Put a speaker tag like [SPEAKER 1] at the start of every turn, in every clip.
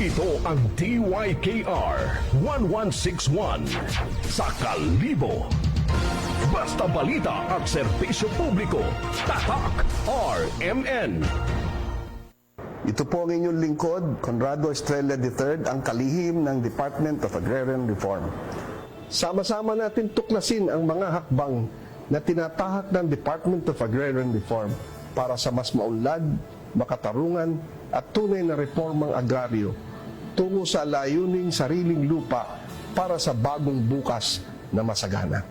[SPEAKER 1] Ito ang DYKR 1161 sa Kalibo. Basta balita at serbisyo publiko. Tatak RMN.
[SPEAKER 2] Ito po ang inyong lingkod, Conrado Estrella III, ang kalihim ng Department of Agrarian Reform. Sama-sama natin tuklasin ang mga hakbang na tinatahak ng Department of Agrarian Reform para sa mas maunlad, makatarungan at tunay na reformang agraryo tungo sa layuning sariling lupa para sa bagong bukas na masagana.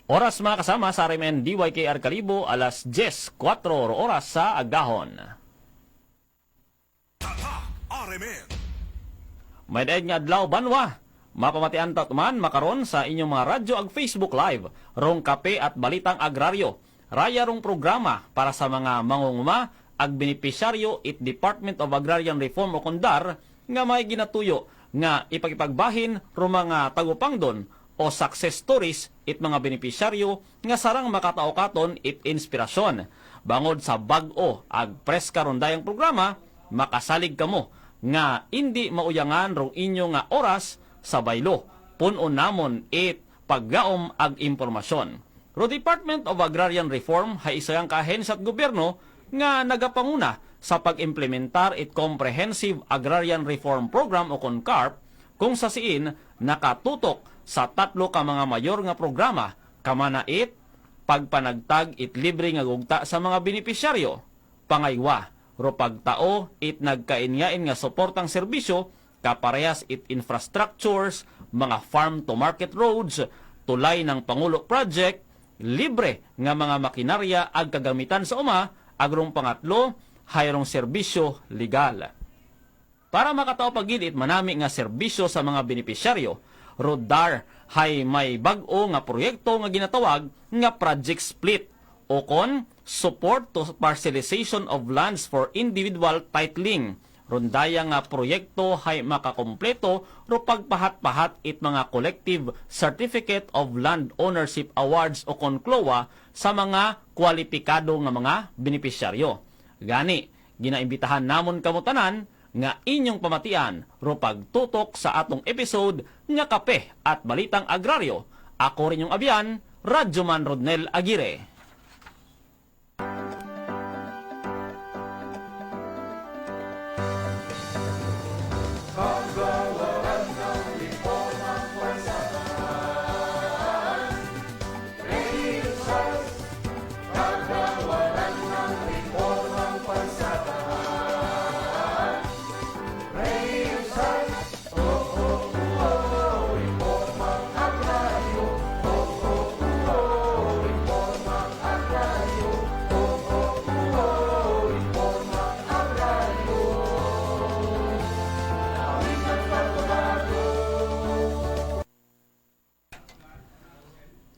[SPEAKER 3] Oras mga kasama sa RMN DYKR Kalibo, alas 10:04 oras sa Agahon. May daig nga adlaw banwa. Mapamatian man makaron sa inyong mga radyo ag Facebook Live, rong kape at balitang agraryo. Raya rong programa para sa mga mangunguma ag benepisyaryo it Department of Agrarian Reform o KONDAR nga may ginatuyo nga ipagipagbahin rong mga tagupangdon o success stories it mga benepisyaryo nga sarang makatao-katon it inspirasyon. Bangod sa bag-o ag preska rondayang programa, makasalig kamo nga hindi mauyangan rong inyo nga oras sa baylo. Punon namon it paggaom ag impormasyon. Ro Department of Agrarian Reform hay isayang kahensya at gobyerno nga nagapanguna sa pag-implementar it Comprehensive Agrarian Reform Program o CONCARP kung sa siin nakatutok sa tatlo ka mga mayor nga programa kamana it pagpanagtag it libre nga gugta sa mga benepisyaryo, pangaywa ro pagtao it nagkainyain nga suportang serbisyo kaparehas it infrastructures, mga farm to market roads, tulay ng Pangulo Project, libre nga mga makinarya ag kagamitan sa uma, agrong pangatlo, hayrong serbisyo legal. Para makatao pagid it manami nga serbisyo sa mga benepisyaryo, RODAR hay may bag-o nga proyekto nga ginatawag nga Project Split o kon Support to Parcelization of Lands for Individual Titling. Rondaya nga proyekto hay makakompleto ro pagpahat-pahat it mga Collective Certificate of Land Ownership Awards o CONCLOA sa mga kwalipikado nga mga benepisyaryo. Gani, ginaimbitahan namon kamo tanan nga inyong pamatian ro pagtutok sa atong episode nga kape at balitang agraryo. Ako rin yung abyan, Radyoman Rodnel Aguirre.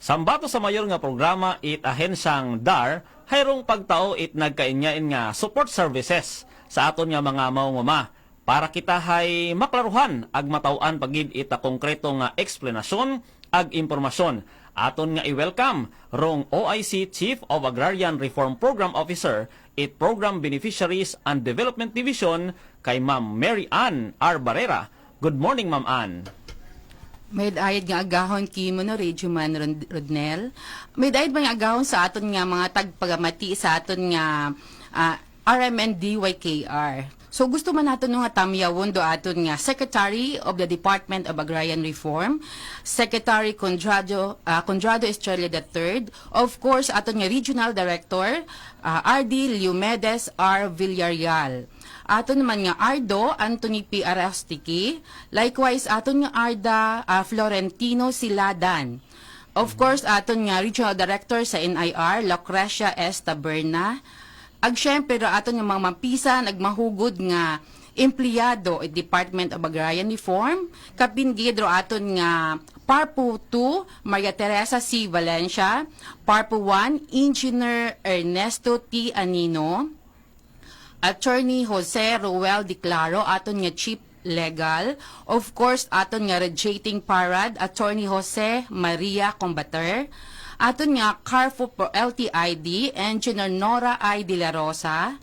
[SPEAKER 3] Sambato sa mayor nga programa it ahensyang DAR, hayrong pagtao it nagkainyain nga support services sa aton nga mga maunguma para kita hay maklaruhan ag matawaan pagid ita konkreto nga eksplanasyon ag impormasyon. Aton nga i-welcome rong OIC Chief of Agrarian Reform Program Officer it Program Beneficiaries and Development Division kay Ma'am Mary Ann R. Barrera. Good morning, Ma'am Ann.
[SPEAKER 4] May dayad nga agahon kimo no Radyoman Rodnel. May dayad ba nga agahon sa aton nga mga tagpagamati sa aton nga RMN DYKR. So gusto man nato nga tamyawon do aton nga Secretary of the Department of Agrarian Reform, Secretary Conrado Estrella III, of course aton nga Regional Director RD Liomedes R. Villarreal. Aton naman nga Ardo Anthony P. Arastiki, likewise aton nga Arda Florentino Siladan. Of course aton nga Regional Director sa NIR Lucrecia S. Taberna. Ag syempre aton nga mga mapisan ag mahugod nga empleyado at Department of Agrarian Reform, kapinggid aton nga Parpo 2 Maria Teresa C. Valencia, Parpo 1 Engineer Ernesto T. Anino, Attorney Jose Roel Declaro, aton nga Chief Legal. Of course, aton nga Radiating Parad, Attorney Jose Maria Combater. Aton nga Carfo for LTID, Engineer Nora I. De La Rosa.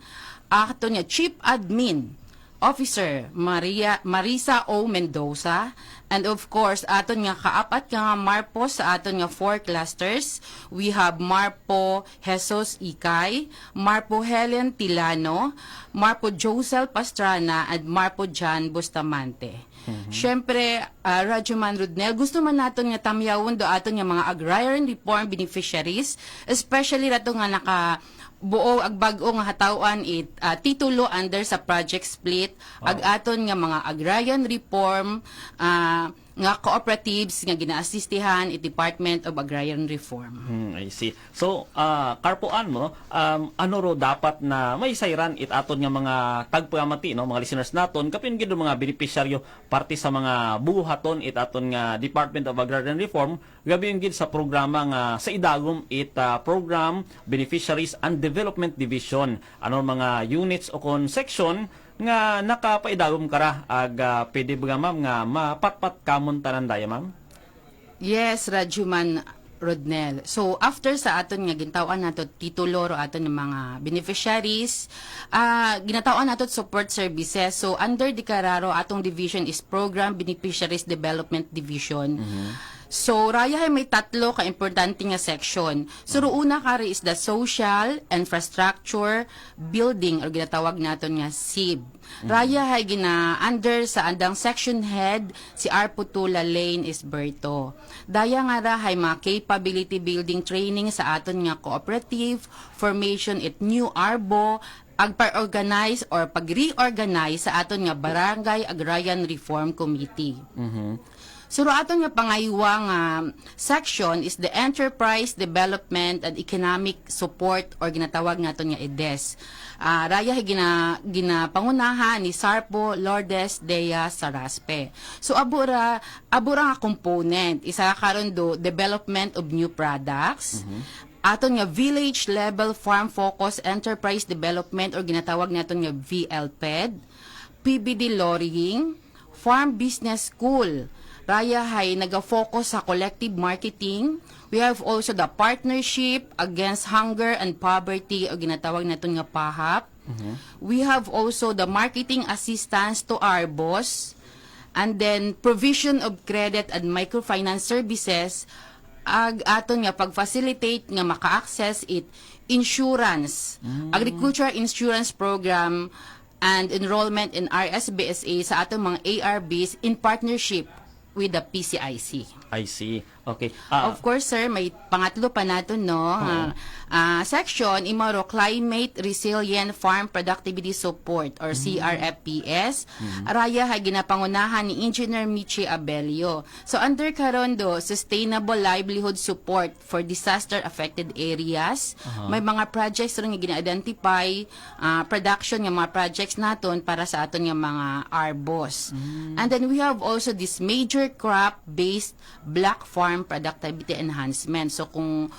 [SPEAKER 4] aton nga Chief Admin Officer Marisa O. Mendoza, and of course aton nga kaapat nga Marpo sa aton nga 4 clusters. We have Marpo Jesus Ikay, Marpo Helen Tilano, Marpo Josel Pastrana, and Marpo John Bustamante. Siyempre, Radyoman Rodnel, gusto man naton nga tamyawon do aton nga mga agrarian reform beneficiaries, especially rato nga buo ag bag-o nga hatawon titulo under sa project split ag aton nga mga agrarian reform nga cooperatives nga ginaasistihan Department of Agrarian Reform.
[SPEAKER 3] I see. So, karpuan mo, ano ro dapat na may sayran aton nga mga tagpagamati, no, mga listeners naton, kapin gid mga beneficiaryo parte sa mga buhaton aton nga Department of Agrarian Reform, gabi gid sa programa nga sa idagom Program Beneficiaries and Development Division. Ano mga units o kon section nga nakapaidagom kara ag pwede ba ma'am nga mapatpat kamon tanan daya ma'am?
[SPEAKER 4] Yes, Radyoman Rodnel. So, after sa aton nga gintawan nato titulo ro aton ng mga beneficiaries, ginatawan nato support services. So, under di kararo atong division is Program Beneficiaries Development Division. So, raya may tatlo ka importante nga section. So, una kari is the social infrastructure building or ginatawag naton nga SIB. Raya hay under sa andang section head si Arputula Lane Isberto. Daya nga ra hay mga capability building training sa aton nga cooperative, formation it new ARBO, agpa-organize or pag-reorganize sa aton nga Barangay Agrarian Reform Committee. So, aton nga pangaywa nga section is the Enterprise Development and Economic Support or ginatawag naton nga EDES. Raya ginapangunahan ni Sarpo Lourdes Dea Saraspe. So, abura nga component, isa karon do development of new products, aton nga village level farm focus enterprise development or ginatawag naton nga VLPED, PBD lorrying, farm business school. Raya hay naga-focus sa collective marketing. We have also the partnership against hunger and poverty o ginatawag naton nga PAHAP. We have also the marketing assistance to ARBOS, and then provision of credit and microfinance services ag aton nga pag-facilitate nga maka-access insurance, agriculture insurance program and enrollment in RSBSA sa atong mga ARBs in partnership with the PCIC.
[SPEAKER 3] I see. Okay.
[SPEAKER 4] Of course, sir, may pangatlo pa nato, no? Section, imoro Climate Resilient Farm Productivity Support or CRFPS. Araya hay ginapangunahan ni Engineer Michi Abelio. So, under karon do, Sustainable Livelihood Support for Disaster-Affected Areas. May mga projects rin nga gina-identify, production nga mga projects naton para sa aton nga mga ARBOS. And then we have also this major crop-based black farm productivity enhancement. So kung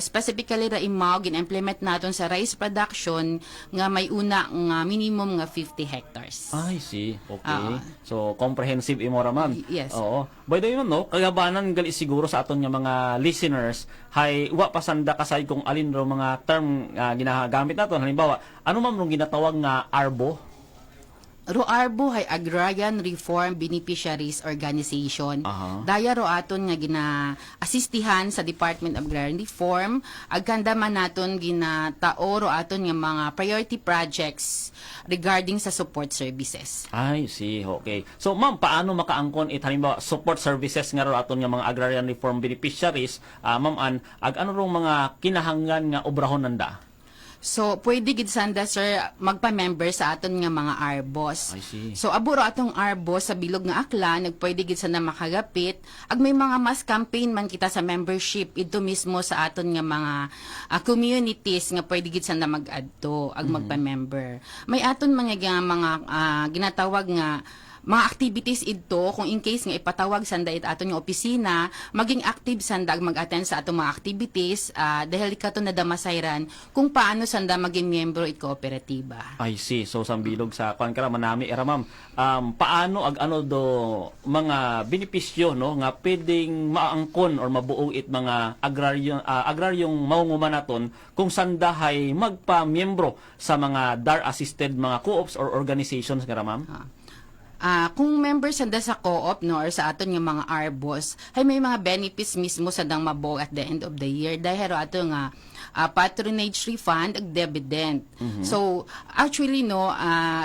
[SPEAKER 4] specifically ra imaw gin-implement naton sa rice production nga may una nga minimum nga 50 hectares.
[SPEAKER 3] I see. Okay. So comprehensive imora ma'am.
[SPEAKER 4] Yes.
[SPEAKER 3] Oo. By the way ma'am, no, kagabanan gali siguro sa aton nga mga listeners hay wa pasanda kasay kung alin ro mga term ginagamit naton. Halimbawa, ano ma'am nung ginatawag nga ARBO?
[SPEAKER 4] ROARBO hay Agrarian Reform Beneficiaries Organization. Daya ro aton nga gina-asistihan sa Department of Agrarian Reform. Agkanda man naton ginatao ro aton nga mga priority projects regarding sa support services.
[SPEAKER 3] I see. Okay. So ma'am, paano makaangkon halimbawa support services nga ro aton nga mga Agrarian Reform Beneficiaries? Ma'am, ano rong mga kinahanglan nga obrahon nanda?
[SPEAKER 4] So, pwede gid sanda, sir, magpa-member sa aton nga mga ARBOS.
[SPEAKER 3] I see.
[SPEAKER 4] So, aburo atong ARBOS sa bilog nga akla, nagpwede gid sanda makagapit. Ag may mga mass campaign man kita sa membership, ito mismo sa aton nga mga communities nga pwede gid sanda mag-adto, ag magpa-member. May aton mga ginatawag nga mga activities ito kung in case nga ipatawag sanda it aton yung opisina maging active sanda mag-attend sa atong mga activities dahil kato na damasayran kung paano sanda maging miyembro it kooperatiba.
[SPEAKER 3] I see. So sambilog sa kuan kara manami era ma'am. Paano ag ano do mga benepisyo no nga pwedeng maangkon or mabuo it mga agraryong maunguman naton kung sandahay magpa-miyembro sa mga DAR assisted mga co-ops or organizations kara ma'am?
[SPEAKER 4] Kung member sanda sa co-op no or sa aton nga mga arbos ay may mga benefits mismo sandang mabuo at the end of the year dahil ato nga patronage refund ag dividend. So actually no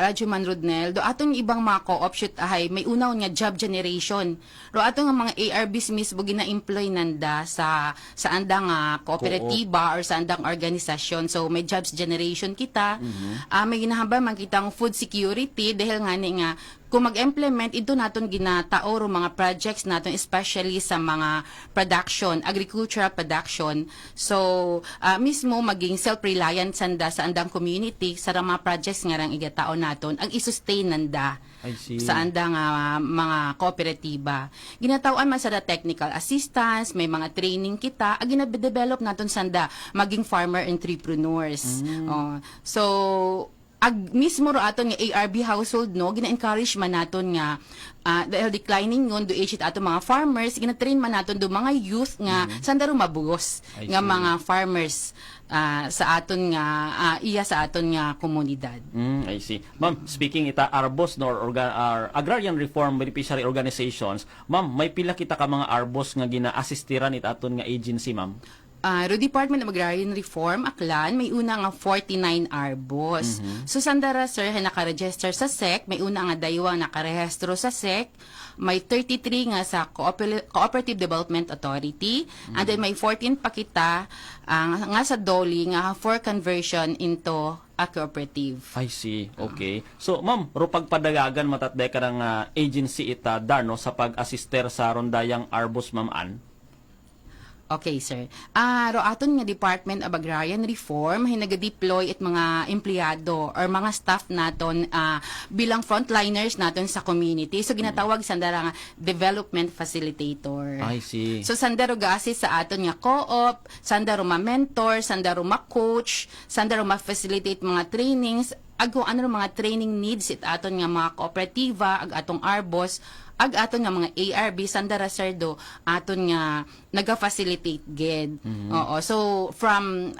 [SPEAKER 4] Radyo Man Rodnel do atong ibang mga co-op shoot ay may unaw nga job generation. Ro ato nga mga ARBs mismo gina-employ nanda sa andang kooperatiba or sa andang organisasyon. So may jobs generation kita. May ginahambal man kitang food security dahil nga ni nga kung mag-implement, ito naton ginatao ro mga projects naton especially sa mga production, agricultural production. So, mismo maging self-reliant sanda sa andang community sa mga projects nga rang igatao naton ang i-sustain nanda
[SPEAKER 3] I see.
[SPEAKER 4] sa andang mga kooperatiba. Ginatawaan man sa technical assistance, may mga training kita, ginadevelop naton sanda maging farmer entrepreneurs. So, mismo ro aton nga ARB household no gina-encourage man naton nga dahil declining ngon do age ato mga farmers gina-train man naton do mga youth nga sanda ro mabuos nga mga farmers sa aton nga iya sa aton nga komunidad.
[SPEAKER 3] I see. Ma'am, speaking ita arbos no or agrarian reform beneficiary organizations, ma'am, may pila kita ka mga arbos nga gina-assistiran it aton nga agency, ma'am?
[SPEAKER 4] Ro Department of Agrarian Reform, Aklan, may una nga 49 arbos. So, sandara, sir, nakaregister sa SEC, may una nga daywa nakarehistro sa SEC, may 33 nga sa Cooperative Development Authority, and then may 14 pa kita nga sa DOLI nga for conversion into a cooperative.
[SPEAKER 3] I see. Okay. So, ma'am, ro pagpadagagan matatday ka ng agency ita dar no sa pag-assister sa rondayang arbos, ma'am Ann?
[SPEAKER 4] Okay, sir. Ro aton nga Department of Agrarian Reform ay nag-deploy it mga empleyado or mga staff naton bilang frontliners naton sa community. So ginatawag sandara nga development facilitator.
[SPEAKER 3] I see.
[SPEAKER 4] So sandaro ga-assist sa aton nga co-op, sandaro ma-mentor, sandaro ma-coach, sandaro ma-facilitate mga trainings, kung ano mga training needs it aton nga mga kooperatiba, ag atong arbos, ag aton nga mga ARB sandara serdo aton nga naga-facilitate gid. Oo. So from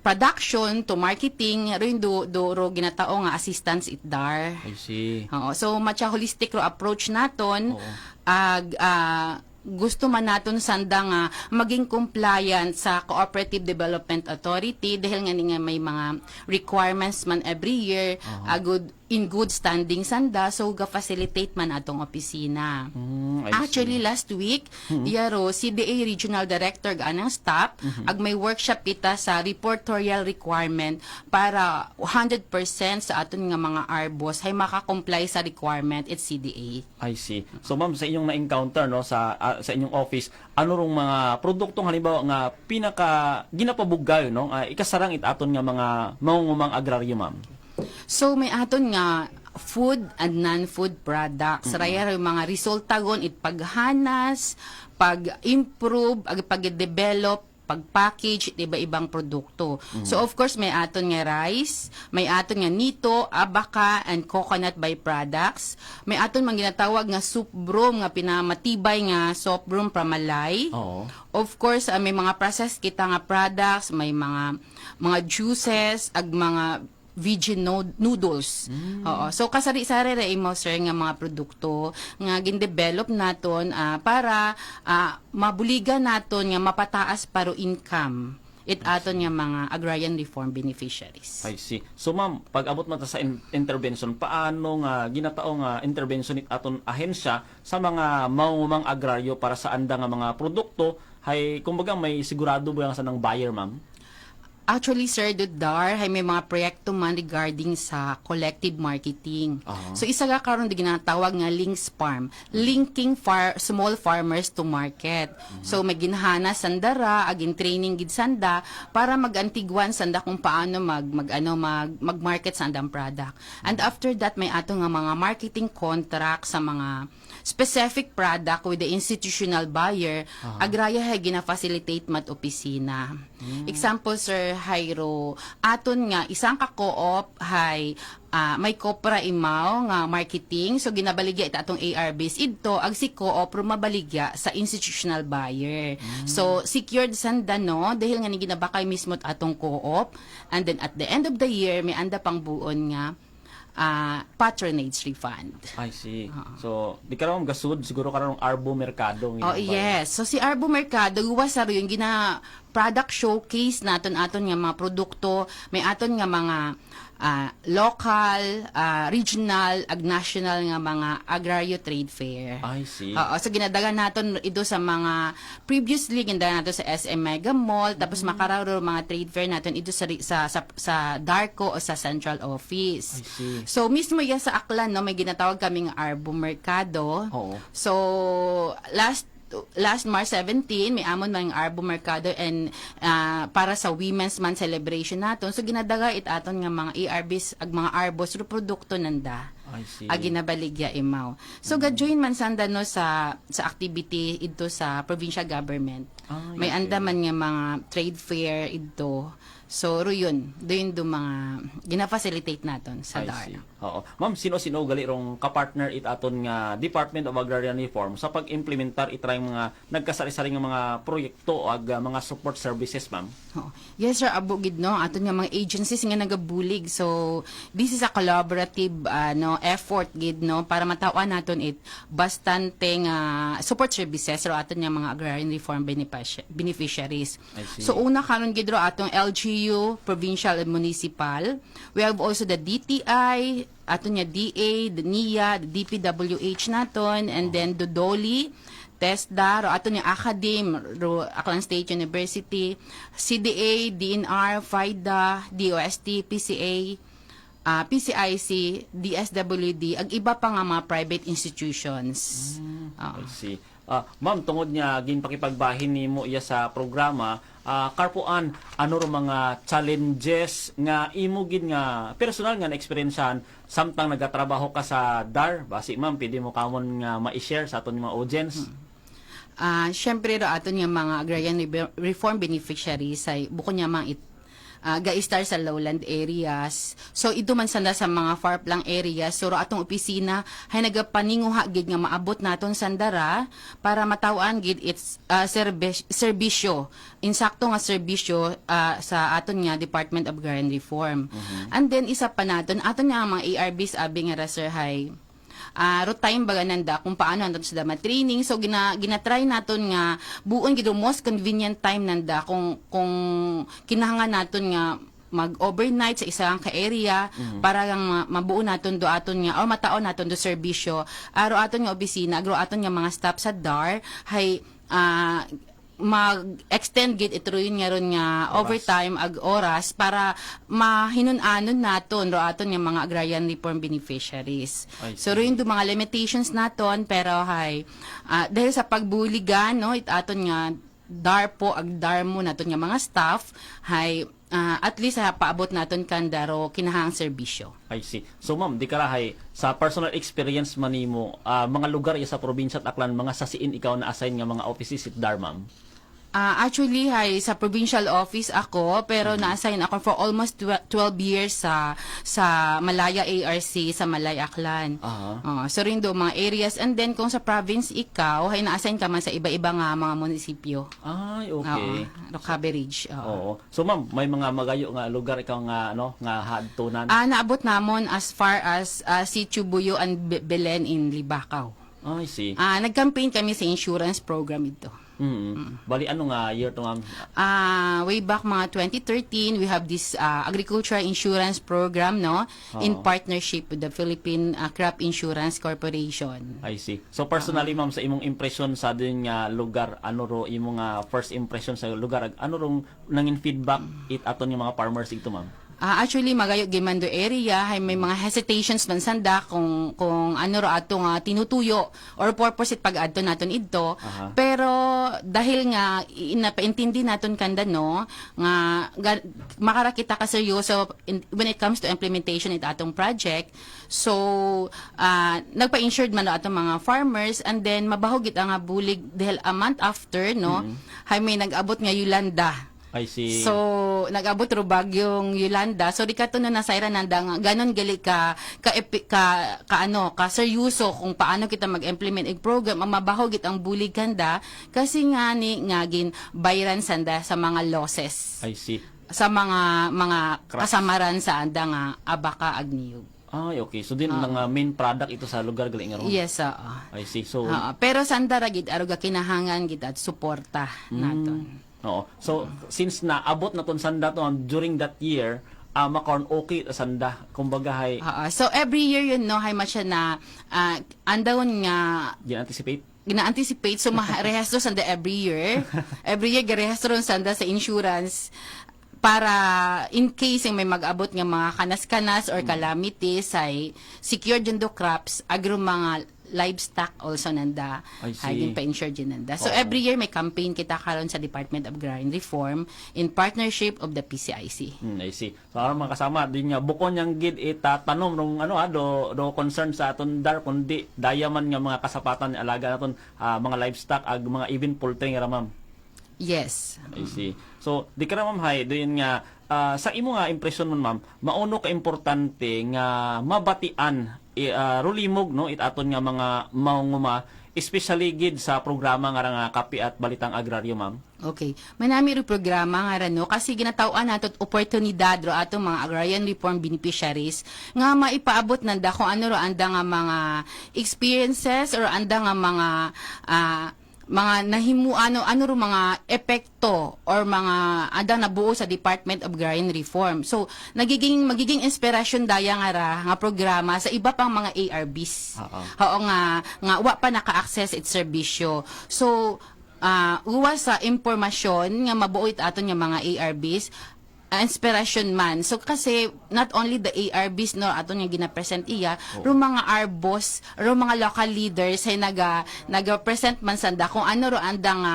[SPEAKER 4] production to marketing ro ginatao nga assistance it dar.
[SPEAKER 3] I see.
[SPEAKER 4] Oo. So much holistic ro approach naton ag gusto man naton sanda nga maging compliant sa Cooperative Development Authority dahil nga may mga requirements man every year in good standing sanda so ga-facilitate man atong opisina. Actually last week yaro CDA Regional Director ganang staff ag may workshop kita sa reportorial requirement para 100% sa aton nga mga arbos ay maka-comply sa requirement at CDA.
[SPEAKER 3] I see. So ma'am, sa inyong na-encounter no sa inyong office, ano rong mga produktong halimbawa nga pinaka ginapabugay no ikasarang it aton nga mga mangungumang agraryo, ma'am?
[SPEAKER 4] So may aton nga food and non-food products. Raya yung mga resulta gon it paghanas, pag-improve, pag-develop, pag-package, iba-ibang produkto. So of course may aton nga rice, may aton nga nito, abaka and coconut byproducts. May aton man ginatawag nga soup broom nga pinamatibay nga soft broom pramalay.
[SPEAKER 3] Oo.
[SPEAKER 4] Of course may mga processed kita nga products, may mga juices, ag mga vegan noodles. Oo. So kasari-sari ra imo sir nga mga produkto nga gin-develop naton para mabuligan naton nga mapataas paro income it aton nga mga agrarian reform beneficiaries.
[SPEAKER 3] I see. So ma'am, pag abot man ta sa intervention, paano nga ginatao nga intervention it aton ahensya sa mga mangungumang agraryo para sa anda nga mga produkto hay kumbaga may sigurado ba sa nang buyer, ma'am?
[SPEAKER 4] Actually, Sir Dudar, hay may mga proyekto man regarding sa collective marketing. So, isa ka karon di ginatawag nga links farm, linking small farmers to market. So, may ginahana sandara, agin training gid sanda para magantigwan sanda kung paano mag-market sa andang product. And after that, may ato nga mga marketing contract sa mga specific product with the institutional buyer, agraya hay gina-facilitate mat opisina. Example, Sir Jairo, aton nga isang ka-co-op hay may kopra imaw nga marketing, so ginabaligya ita atong ARBs idto ag si co-op mabaligya sa institutional buyer. So secured sanda no dahil nga ni ginabakay mismo atong co-op, and then at the end of the year may anda pang buon nga patronage refund.
[SPEAKER 3] I see. So, di ka naman gasud, siguro ka naman Arbo Mercado.
[SPEAKER 4] Oh, yes. So, si Arbo Mercado, guwas sa rin, product showcase naton nga mga produkto, may aton nga mga local, regional, ag national nga mga agraryo trade fair.
[SPEAKER 3] I see.
[SPEAKER 4] So ginadagan naton ito sa mga previously ginadagan nato sa SM Mega Mall, tapos makararo mga trade fair naton ito sa Darko o sa Central Office.
[SPEAKER 3] I see.
[SPEAKER 4] So mismo yan sa Aklan no, may ginatawag kaming Arbo Mercado.
[SPEAKER 3] Oo.
[SPEAKER 4] So last March 17, may amon mga Arbo Mercado and para sa Women's Month celebration naton. So ginadaga aton nga mga ARBs ag mga arbos ro produkto nanda.
[SPEAKER 3] I see.
[SPEAKER 4] Agi nabaligya imaw. So ga-join man sanda no sa activity ito sa provincial government. May andaman nga mga trade fair ito. So ro yun, doon do mga gina-facilitate naton sa
[SPEAKER 3] I
[SPEAKER 4] DAR.
[SPEAKER 3] see. Oo. Ma'am, sino-sino gali rong ka-partner it aton nga Department of Agrarian Reform sa pag-implementar itray mga nagkasari-sari nga mga proyekto ag mga support services, ma'am?
[SPEAKER 4] Oo. Yes sir, abo gid no aton nga mga agencies nga nagabulig. So this is a collaborative effort gid no para matawan naton it bastante nga support services ro aton nga mga agrarian reform beneficiaries.
[SPEAKER 3] I see.
[SPEAKER 4] So una karon gid ro atong LGU, provincial and municipal. We have also the DTI, aton nga DA, the NIA, the DPWH naton, and then the DOLI, TESDA, ro aton nga Academ, ro Aklan State University, CDA, DNR, FIDA, DOST, PCA, PCIC, DSWD, ag iba pa nga mga private institutions.
[SPEAKER 3] I see. Ma'am, tungod niya ginpakipagbahin nimo iya sa programa, karpuan ano ro mga challenges nga imo gid nga personal nga na-experiencean samtang nagatrabaho ka sa DAR? Basi ma'am, pwede mo kamon nga ma-share sa aton mga audience.
[SPEAKER 4] Syempre ro aton nga mga agrarian reform beneficiaries ay buko niya mga ga-star sa lowland areas. So ito man sanda sa mga far-flung areas. So atong opisina hay nagapaninguha gid nga maabot naton sandara para matawaan gid its serbisyo. Insakto nga serbisyo sa aton nga Department of Agrarian Reform. And then isa pa naton aton nga mga ARBs abi nga Sir hay time baga nanda kung paano natin sila ma-training. So ginatry naton nga buon gid most convenient time nanda kung kinahanglan naton nga mag-overnight sa isang ka-area para lang mabuo naton do aton nga o mataon naton do serbisyo aro aton nga opisina agro aton nga mga staff sa DAR hay mag-extend gid ito yun nga ron nga overtime ag oras para mahinun-anon naton ro aton nga mga agrarian reform beneficiaries. So rin do mga limitations naton pero hay dahil sa pagbuligan no it aton nga DAR po ag DAR mo naton nga mga staff hay at least paabot naton kandaro kinahang serbisyo.
[SPEAKER 3] I see. So ma'am, di karahay sa personal experience man nimo mga lugar sa probinsya at Aklan mga sasiin ikaw na assign nga mga offices at DAR, ma'am?
[SPEAKER 4] Actually, sa provincial office ako, pero na-assign ako for almost 12 years sa Malaya ARC, sa Malaya Aklan. So rin do mga areas. And then, kung sa province ikaw, ay na-assign ka man sa iba-iba nga mga munisipyo.
[SPEAKER 3] Ay, okay.
[SPEAKER 4] Coverage.
[SPEAKER 3] Oo. So ma'am, may mga magayo nga lugar ikaw nga nga hadtunan?
[SPEAKER 4] Naabot namon as far as Situbuyo and Belen in Libacao.
[SPEAKER 3] I see.
[SPEAKER 4] Nag-campaign kami sa insurance program ito.
[SPEAKER 3] Bali ano nga year to, ma'am?
[SPEAKER 4] Way back mga 2013, we have this agricultural insurance program, no, in partnership with the Philippine Crop Insurance Corporation.
[SPEAKER 3] I see. So personally, ma'am, sa imong impression sa din nga lugar, ano ro imong first impression sa lugar, ano rong nangin feedback it aton nga mga farmers ito, ma'am?
[SPEAKER 4] Actually, magayo Gimando area, hay may mga hesitations man sanda kung ano ro ato nga tinutuyo or purpose it pag-adto naton idto. Pero dahil nga inapaintindi naton kanda no nga makarakita ka seryoso when it comes to implementation it atong project. So nagpa-insured man no atong mga farmers, and then mabahog it ang bulig dahil a month after no hay may nag-abot nga Yolanda.
[SPEAKER 3] I see.
[SPEAKER 4] So, nag-abot ro bagyong Yolanda. So, di ka to no nasayra nanda nga ganon gali ka seryoso kung paano kita mag-implement ang program ang mabahogit ang bulig kanda kasi nga ni ngagin bayran sanda sa mga losses.
[SPEAKER 3] I see.
[SPEAKER 4] Sa mga kasamaran sa anda nga abaka agniyog.
[SPEAKER 3] Ay, okay. So din ang main product ito sa lugar gali nga ron.
[SPEAKER 4] Yes,
[SPEAKER 3] I see. So
[SPEAKER 4] pero sanda ra gid aruga kinahangan gid at suporta naton.
[SPEAKER 3] Oo. So, since naabot na ton sanda to during that year, makaron okay ta sanda. Kumbaga hay
[SPEAKER 4] So every year yun no hay siya na andawon nga
[SPEAKER 3] gina-anticipate.
[SPEAKER 4] Gina-anticipate so marehistro sanda every year. Every year garehistro sanda sa insurance para in case may mag-abot nga mga kanas-kanas or calamities ay secured yung do crops agro mga livestock also nanda hagin pa insured yun nanda. So every year may campaign kita karon sa Department of Agrarian Reform in partnership of the PCIC.
[SPEAKER 3] I see. So aron mga kasama din nga bukon yang gid itatanong nung do concern sa aton dar kundi dayaman nga mga kasapatan alaga naton mga livestock ag mga even poultry nga ma'am.
[SPEAKER 4] Yes.
[SPEAKER 3] I see. So di ka na ma'am hay doon nga sa imo nga impression mo ma'am mauno ka importante nga mabatian rulimog no it aton nga mga maunguma especially gid sa programa nga Kape at Balitang Agraryo, ma'am.
[SPEAKER 4] Okay. Manami ro programa nga rano kasi ginatawaan nato oportunidad ro atong mga agrarian reform beneficiaries nga maipaabot nanda kung ano ro anda nga mga experiences or anda nga mga nahimu ano ro mga epekto or mga adang nabuo sa Department of Agrarian Reform. So magiging inspirasyon daya nga programa sa iba pang mga ARBs. Oo nga wa pa naka-access it serbisyo. So uwa sa impormasyon nga mabuo it aton nga mga ARBs inspiration man. So kasi not only the ARBs no aton nga gina-present iya, ro mga ARBOS, ro mga local leaders ay naga-present man sanda kung ano ro andang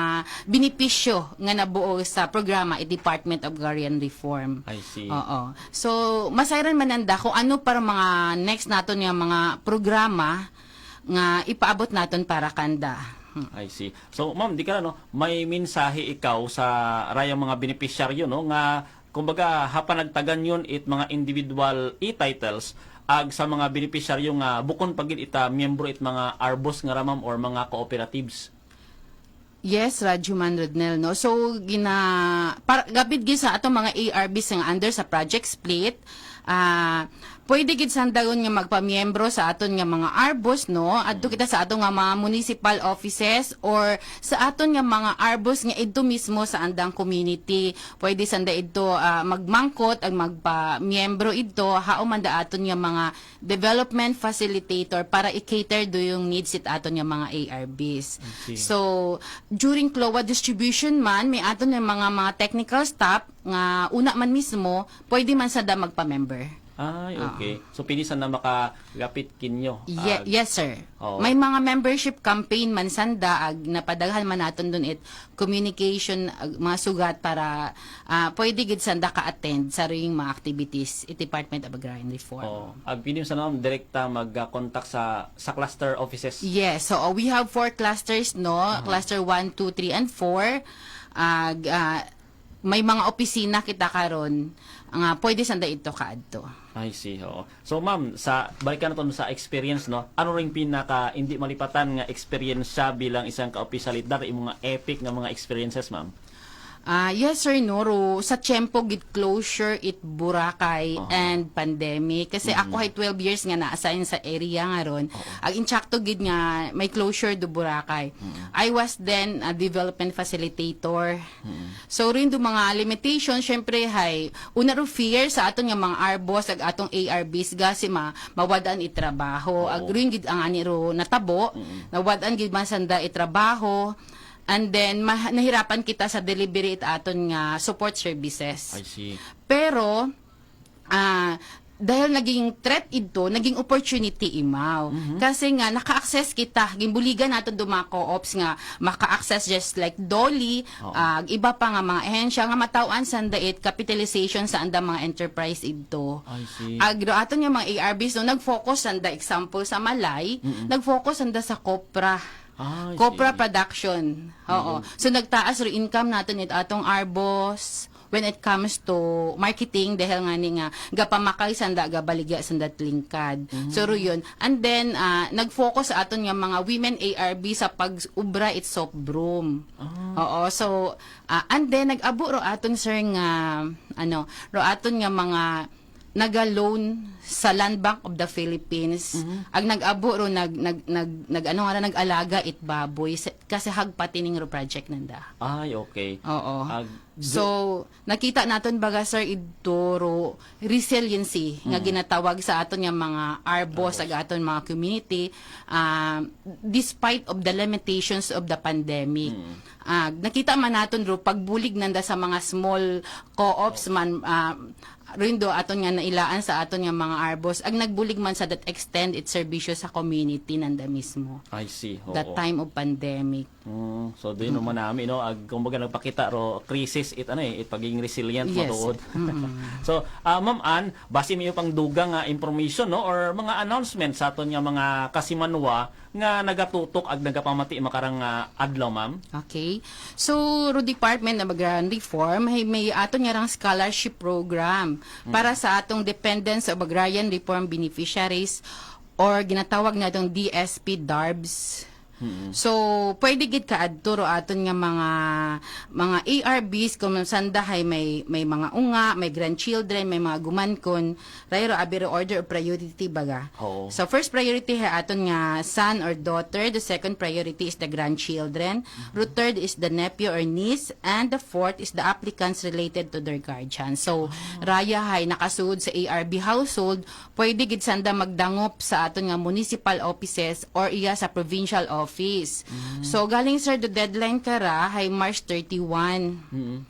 [SPEAKER 4] benepisyo nga nabuo sa programa i Department of Agrarian Reform.
[SPEAKER 3] I see.
[SPEAKER 4] Oo. So masayran man nanda kung ano para mga next naton nga mga programa nga ipaabot naton para kanda.
[SPEAKER 3] I see. So ma'am, di ka no may mensahe ikaw sa rayang mga beneficiaryo no nga kumbaga hapan nagtagan yun it mga individual e-titles ag sa mga beneficiaryo nga bukon pagid ita miyembro it mga ARBOS nga ramam or mga cooperatives.
[SPEAKER 4] Yes, Rajuman Rodnel, no? So, gabid gid sa atong mga ARBs nga under sa Project Split, pwede gid sandagon nga magpamiyembro sa aton nga mga ARBOS, no? Adto kita sa aton nga mga municipal offices or sa aton nga mga ARBOS nga idto mismo sa andang community. Pwede sanda idto magmangkot ag magpamiyembro idto hauman da aton nga mga development facilitator para i-cater do yung needs it aton nga mga ARBs. So, during CLOA distribution man may aton nga mga technical staff nga una man mismo pwede man sada magpa-member.
[SPEAKER 3] Ay, okay. So, pinisan na makagapit kinyo.
[SPEAKER 4] Yes, sir. May mga membership campaign man sanda ag napadaghan man naton dun it communication mga sugat para pwede gid sanda ka-attend sa ring mga activities it Department of Agrarian Reform.
[SPEAKER 3] Ag pinisan na direkta mag-contact sa cluster offices.
[SPEAKER 4] Yes. So, we have 4 clusters, no? Cluster 1, 2, 3, and 4. May mga opisina kita karon nga pwede sanda ito kaadto.
[SPEAKER 3] I see. Oo. So ma'am, balikan naton sa experience no. Ano ring pinaka hindi malipatan nga experience sa bilang isang ka-opisyalidad imong mga epic nga mga experiences, ma'am?
[SPEAKER 4] Yes sir, Noro. Sa Tiempo gid closure it Boracay and pandemic. Kasi ako ay 12 years nga na-assign sa area nga ron. Ang inchakto gid nga may closure do Boracay. I was then a development facilitator. So rin do mga limitations, syempre hay una ro fear sa aton nga mga arbos ag atong ARBs gasi mawadaan itrabaho. Ag rin gid ang ani ro natabo, nawadaan gid man sanda itrabaho. And then, nahirapan kita sa delivery at aton nga support services.
[SPEAKER 3] I see.
[SPEAKER 4] Pero, dahil naging threat ito, naging opportunity imaw. Kasi nga, naka-access kita, gimbuligan nato do mga co-ops nga, maka-access just like Dolly, iba pa nga mga ehensya, nga matawaan sandait, capitalization sa anda mga enterprise ito.
[SPEAKER 3] I see.
[SPEAKER 4] Agro, aton nga mga ARBs, no, nag-focus sanda, example sa Malay, nag-focus sanda sa Copra. Copra production. Oo. So nagtaas ro income natin it atong Arbos when it comes to marketing dahil nga ni nga gapamakay sanda gabaligya sanda tlingkad. So ro yun. And then nag-focus sa aton nga mga women ARB sa pag-ubra it soap broom. Oo. So and then nag-abo ro aton sir nga ro aton nga mga naga-loan sa Land Bank of the Philippines. Ang nag-abo ro nag-alaga it baboy kasi hagpatining ro project nanda.
[SPEAKER 3] Ay, okay.
[SPEAKER 4] Oo. So nakita naton baga sir ito ro resiliency nga ginatawag sa aton nga mga arbos ag aton mga community despite of the limitations of the pandemic. Nakita man naton ro pagbulig nanda sa mga small co-ops man rindo aton nga nailaan sa aton nga mga arbos ag nagbulig man sa that extend its serbisyo sa community nanda mismo.
[SPEAKER 3] I see. Oo.
[SPEAKER 4] That time of pandemic.
[SPEAKER 3] So doon naman namin no ag kumbaga nagpakita ro crisis it pagiging resilient
[SPEAKER 4] Yes.
[SPEAKER 3] matuod. So Ma'am Ann, base mi pang dugang nga information no or mga announcement sa aton nga mga kasimanwa nga nagatutok ag nagapamati makarang adlaw ma'am.
[SPEAKER 4] Okay. So, ro Department of Agrarian Reform, may aton nga rang scholarship program para sa atong dependents of agrarian reform beneficiaries or ginatawag na itong DSP DARBs. So, pwede gid kaadto ro aton nga mga ARBs kung sandahay may mga unga, may grandchildren, may mga gumankon, rayro abiro order of priority baga.
[SPEAKER 3] Oo.
[SPEAKER 4] So, first priority ha aton nga son or daughter, the second priority is the grandchildren, the third is the nephew or niece, and the fourth is the applicants related to their guardian. So, raya hay nakasuod sa ARB household, pwede gid sanda magdangop sa aton nga municipal offices or iya sa provincial office. So, galing sir, the deadline kara hay March 31.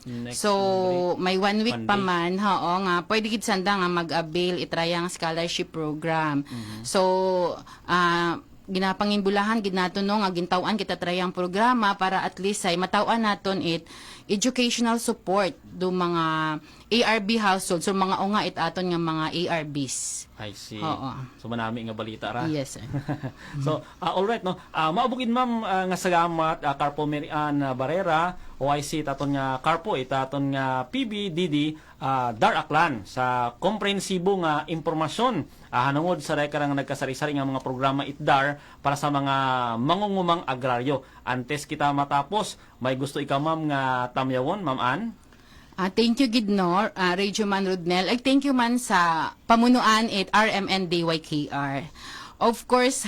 [SPEAKER 3] Next
[SPEAKER 4] So, may 1 week
[SPEAKER 3] One
[SPEAKER 4] pa
[SPEAKER 3] day.
[SPEAKER 4] man, nga, pwede gid sanda nga mag-avail itrayang scholarship program. So, ginapanginbulahan gid naton no nga gintawan kita trayang programa para at least ay matawan naton it educational support do mga ARB household so mga unga it aton nga mga ARBs.
[SPEAKER 3] I see.
[SPEAKER 4] Oo.
[SPEAKER 3] So manami nga balita ra.
[SPEAKER 4] Yes sir.
[SPEAKER 3] So, all right no. Maabugid ma'am nga salamat Carpo Marian Barrera, OIC taton nga Carpo itaton nga PBDD Dar Aklan sa komprehensibo nga impormasyon hanungod sa rekarang nagkasari-sari nga mga programa itdar para sa mga mangungumang agraryo. Antes kita matapos, may gusto ikaw ma'am nga tamyawon, Ma'am Ann?
[SPEAKER 4] Thank you gid no, Radio Man Rodnel. Ay thank you man sa pamunuan it RMN DYKR. Of course,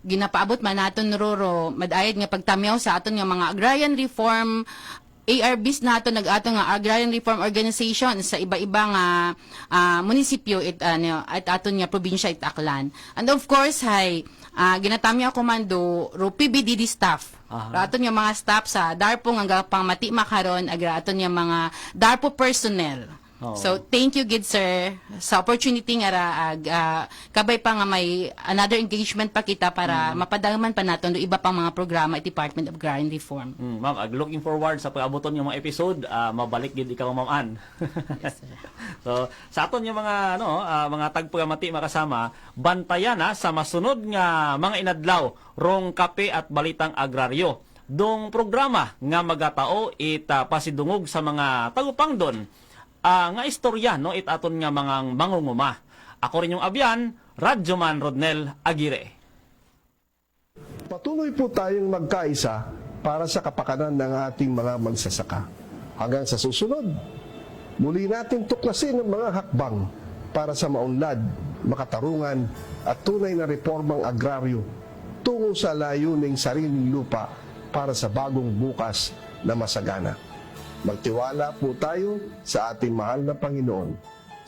[SPEAKER 4] ginapaabot man naton roro madayad nga pagtamyaw sa aton nga mga agrarian reform ARBs nato nag-ato nga agrarian reform organization sa iba-iba nga munisipyo at aton nga probinsya it Aklan. And of course ginatamya komando ro PBDD staff. Aton nga mga staff sa Darpo nga pangmati makaron aton nga mga Darpo personnel.
[SPEAKER 3] Oo.
[SPEAKER 4] So thank you gid sir sa opportunity nga raag kabay pa nga may another engagement pa kita para mapadagman pa naton do iba pang mga programa at Department of Agrarian Reform.
[SPEAKER 3] Ma'am, looking forward sa pag-abuton yung mga episode, mabalik gid ikaw Ma'am Ann.
[SPEAKER 4] Yes, sir.
[SPEAKER 3] So, sa aton yung mga mga tagpagamati makasama, bantayan sa masunod nga mga inadlaw rong kape at balitang agraryo. Dong programa nga magatao pasidungog sa mga tagupangdon nga istorya it aton nga mga mangunguma. Ako rin yung abyan, Radyo Man Rodnel Aguirre.
[SPEAKER 2] Patuloy po tayong magkaisa para sa kapakanan ng ating mga magsasaka. Hanggang sa susunod, muli natin tuklasin ang mga hakbang para sa maunlad, makatarungan at tunay na reformang agraryo tungo sa layuning sariling lupa para sa bagong bukas na masagana. Magtiwala po tayo sa ating mahal na Panginoon.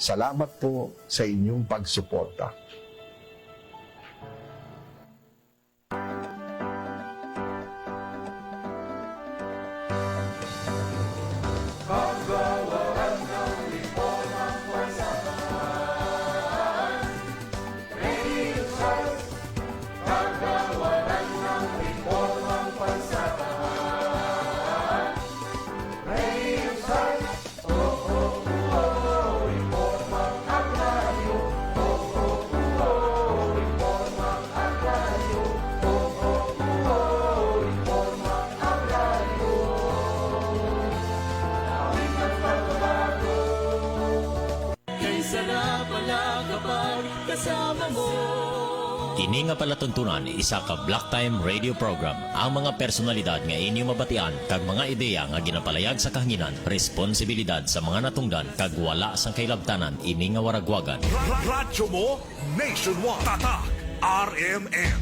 [SPEAKER 2] Salamat po sa inyong pagsuporta.
[SPEAKER 5] Kini nga palatuntunan isa ka Black Time radio program. Ang mga personalidad nga inyo mabatian kag mga ideya nga ginapalayag sa kahanginan, responsibilidad sa mga natungdan kag wala sang kailabtanan ini nga waragwagan.
[SPEAKER 1] Radyo mo nationwide. Tatak RMN.